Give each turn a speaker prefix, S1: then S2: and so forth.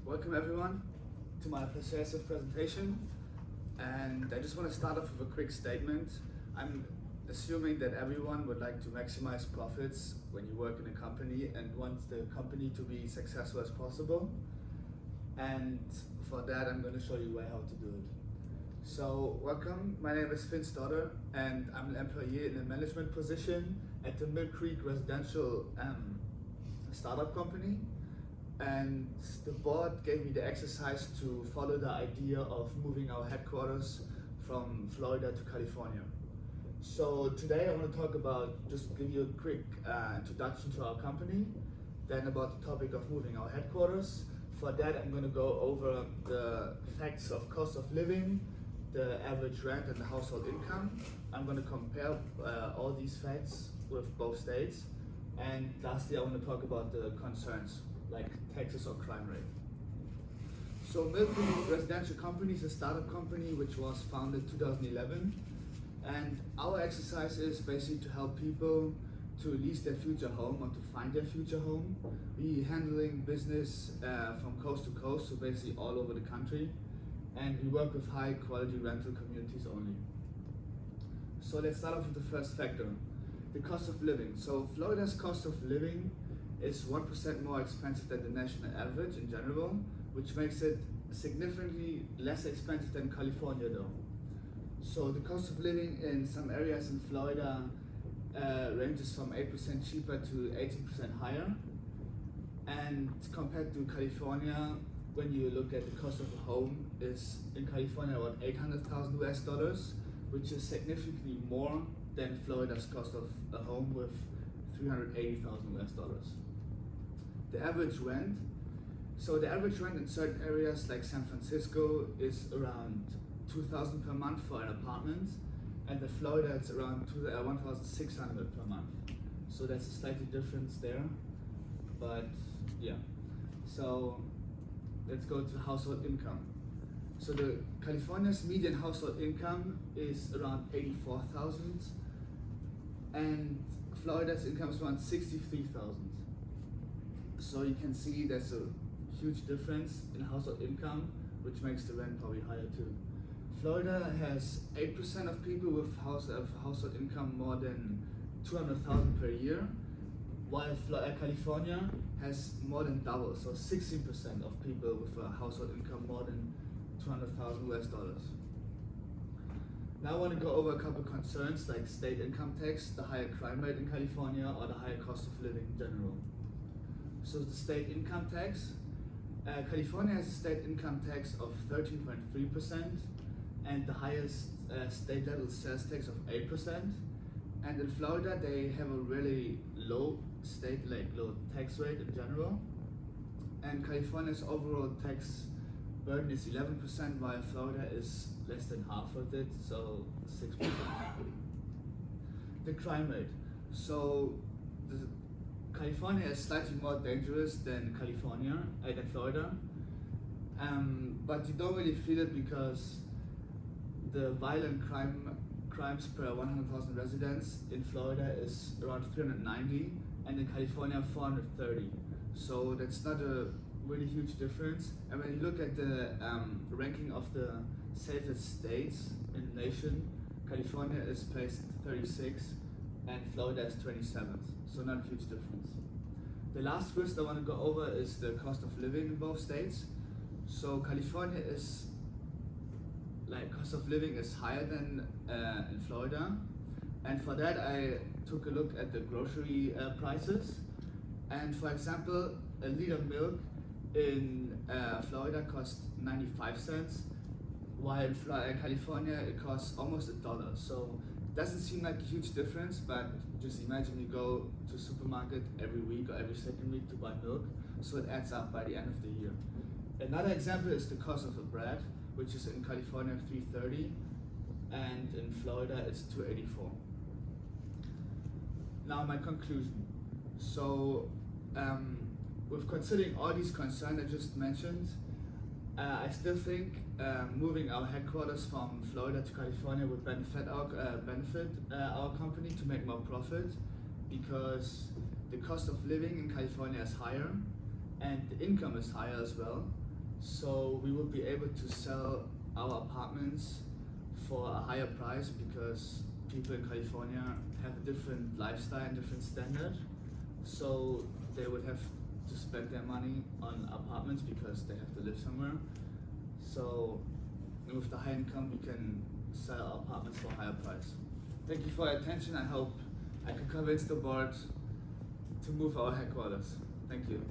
S1: Welcome everyone to my persuasive presentation, and I just want to start off with a quick statement. I'm assuming that everyone would like to maximize profits when you work in a company and wants the company to be successful as possible, and for that I'm going to show you how to do it. So welcome, my name is Stodder and I'm an employee in a management position at the Mill Creek residential startup company. And the board gave me the exercise to follow the idea of moving our headquarters from Florida to California. So today I want to talk about, just give you a quick introduction to our company, then about the topic of moving our headquarters. For that I'm going to go over the facts of cost of living, the average rent and the household income. I'm going to compare all these facts with both states. And lastly I want to talk about the concerns like taxes or crime rate. So Mill Creek Residential Company is a startup company which was founded in 2011, and our exercise is basically to help people to lease their future home or to find their future home. We handling business from coast to coast, so basically all over the country, and we work with high quality rental communities only. So let's start off with the first factor, the cost of living. So Florida's cost of living is 1% more expensive than the national average in general, which makes it significantly less expensive than California though. So the cost of living in some areas in Florida ranges from 8% cheaper to 18% higher. And compared to California, when you look at the cost of a home, is in California about $800,000 US, which is significantly more than Florida's cost of a home with $380,000 US. The average rent. So the average rent in certain areas like San Francisco is around $2,000 per month for an apartment, and in Florida it's around $1,600 per month. So that's a slightly difference there, but yeah. So let's go to household income. So the California's median household income is around $84,000, and Florida's income is around $63,000. So you can see there's a huge difference in household income, which makes the rent probably higher too. Florida has 8% of people with household income more than $200,000 per year, while California has more than double, so 16% of people with a household income more than $200,000 US. Now I want to go over a couple of concerns like state income tax, the higher crime rate in California, or the higher cost of living in general. So the state income tax, California has a state income tax of 13.3% and the highest state level sales tax of 8%. And in Florida they have a really low low tax rate in general. And California's overall tax burden is 11%, while Florida is less than half of it, so 6%. The crime rate. So California is slightly more dangerous than Florida, but you don't really feel it because the violent crimes per 100,000 residents in Florida is around 390, and in California 430. So that's not a really huge difference. And when you look at the ranking of the safest states in the nation, California is placed 36 and Florida is 27th, so not a huge difference. The last list I want to go over is the cost of living in both states. So California is cost of living is higher than in Florida, and for that I took a look at the grocery prices. And for example, a liter of milk in Florida costs 95 cents, while in California it costs almost $1. So it doesn't seem like a huge difference, but just imagine you go to a supermarket every week or every second week to buy milk, so it adds up by the end of the year. Another example is the cost of a bread, which is in California $3.30 and in Florida it's $2.84. Now my conclusion. So with considering all these concerns I just mentioned, I still think moving our headquarters from Florida to California would benefit our company to make more profit, because the cost of living in California is higher and the income is higher as well. So we will be able to sell our apartments for a higher price because people in California have a different lifestyle and different standard. So they would have to spend their money on apartments because they have to live somewhere. So with the high income, we can sell our apartments for a higher price. Thank you for your attention. I hope I can convince the board to move our headquarters. Thank you.